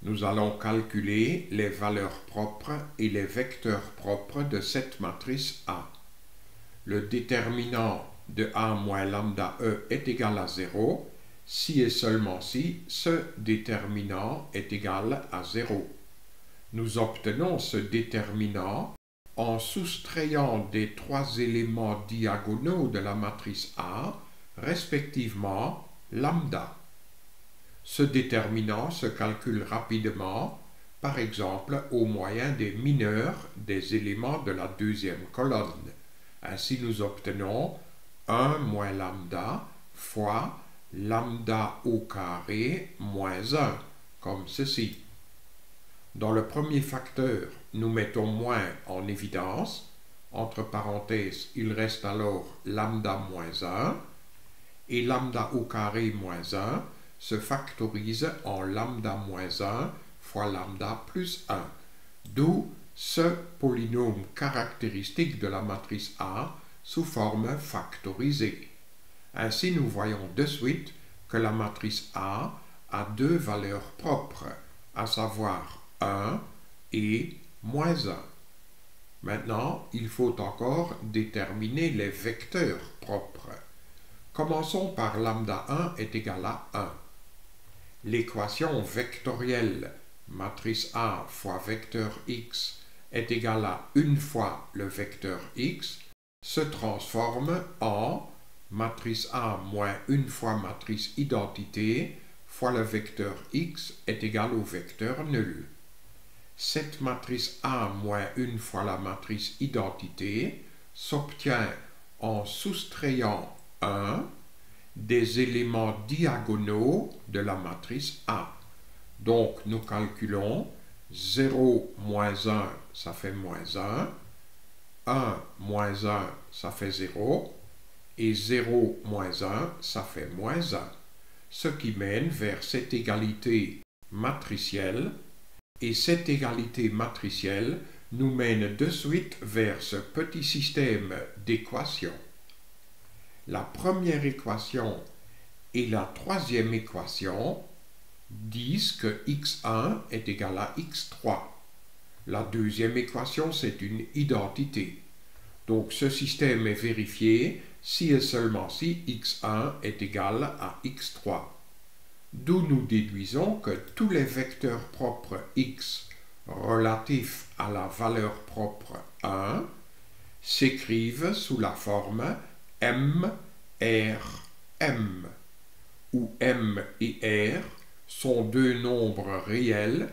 Nous allons calculer les valeurs propres et les vecteurs propres de cette matrice A. Le déterminant de A moins lambda E est égal à 0 si et seulement si ce déterminant est égal à 0. Nous obtenons ce déterminant en soustrayant des trois éléments diagonaux de la matrice A, respectivement lambda. Ce déterminant se calcule rapidement, par exemple au moyen des mineurs des éléments de la deuxième colonne. Ainsi nous obtenons 1 moins lambda fois lambda au carré moins 1, comme ceci. Dans le premier facteur, nous mettons moins en évidence. Entre parenthèses, il reste alors lambda moins 1. Et lambda au carré moins 1 se factorise en lambda moins 1 fois lambda plus 1. D'où ce polynôme caractéristique de la matrice A sous forme factorisée. Ainsi, nous voyons de suite que la matrice A a deux valeurs propres, à savoir 1 et moins 1. Maintenant, il faut encore déterminer les vecteurs propres. Commençons par lambda 1 est égal à 1. L'équation vectorielle matrice A fois vecteur x est égale à 1 fois le vecteur x se transforme en matrice A moins 1 fois matrice identité fois le vecteur x est égal au vecteur nul. Cette matrice A moins 1 fois la matrice identité s'obtient en soustrayant 1 des éléments diagonaux de la matrice A. Donc nous calculons 0 moins 1, ça fait moins 1, 1 moins 1, ça fait 0, et 0 moins 1, ça fait moins 1, ce qui mène vers cette égalité matricielle, et cette égalité matricielle nous mène de suite vers ce petit système d'équations. La première équation et la troisième équation disent que x1 est égal à x3. La deuxième équation, c'est une identité. Donc ce système est vérifié si et seulement si x1 est égal à x3. D'où nous déduisons que tous les vecteurs propres x relatifs à la valeur propre 1 s'écrivent sous la forme m, r, m, où m et r sont deux nombres réels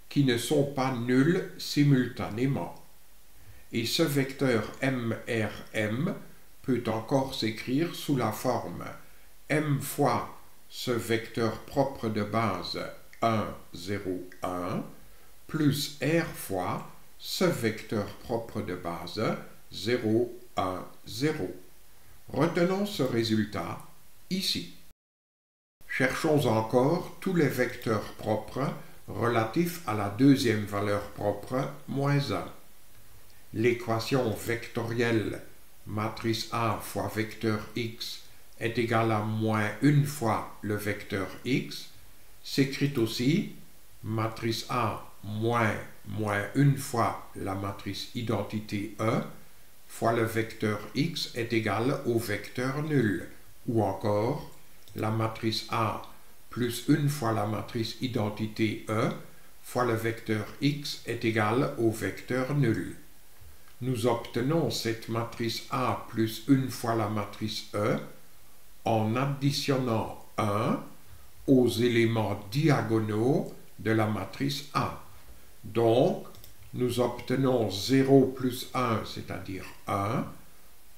qui ne sont pas nuls simultanément. Et ce vecteur m, r, m peut encore s'écrire sous la forme m fois ce vecteur propre de base 1, 0, 1, plus r fois ce vecteur propre de base 0, 1, 0. Retenons ce résultat ici. Cherchons encore tous les vecteurs propres relatifs à la deuxième valeur propre, moins 1. L'équation vectorielle matrice A fois vecteur x est égale à moins 1 fois le vecteur x, s'écrit aussi matrice A moins 1 fois la matrice identité E fois le vecteur x est égal au vecteur nul, ou encore la matrice A plus 1 fois la matrice identité E fois le vecteur x est égal au vecteur nul. Nous obtenons cette matrice A plus 1 fois la matrice E en additionnant 1 aux éléments diagonaux de la matrice A. Donc, nous obtenons 0 plus 1, c'est-à-dire 1,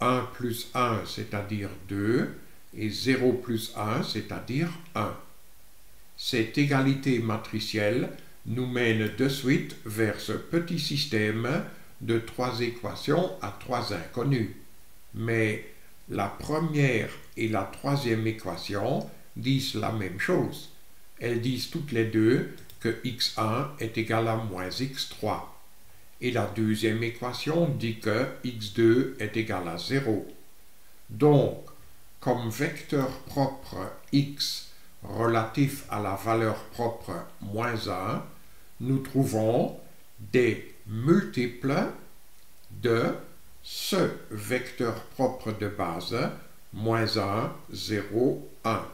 1 plus 1, c'est-à-dire 2, et 0 plus 1, c'est-à-dire 1. Cette égalité matricielle nous mène de suite vers ce petit système de trois équations à trois inconnus. Mais la première et la troisième équation disent la même chose. Elles disent toutes les deux que x1 est égal à moins x3. Et la deuxième équation dit que x2 est égal à 0. Donc, comme vecteur propre x relatif à la valeur propre moins 1, nous trouvons des multiples de ce vecteur propre de base, moins 1, 0, 1.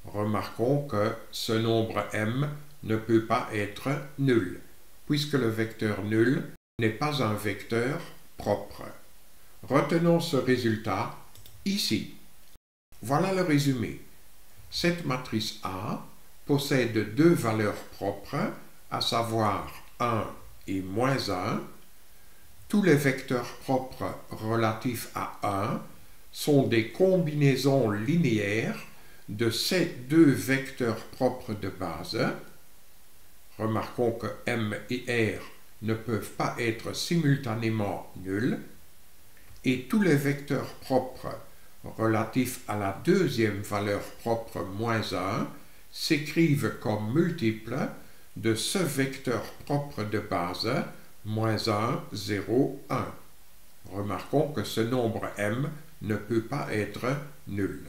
Remarquons que ce nombre m ne peut pas être nul, puisque le vecteur nul n'est pas un vecteur propre. Retenons ce résultat ici. Voilà le résumé. Cette matrice A possède deux valeurs propres, à savoir 1 et moins 1. Tous les vecteurs propres relatifs à 1 sont des combinaisons linéaires de ces deux vecteurs propres de base. Remarquons que M et R ne peuvent pas être simultanément nuls, et tous les vecteurs propres relatifs à la deuxième valeur propre moins 1 s'écrivent comme multiples de ce vecteur propre de base moins 1, 0, 1. Remarquons que ce nombre m ne peut pas être nul.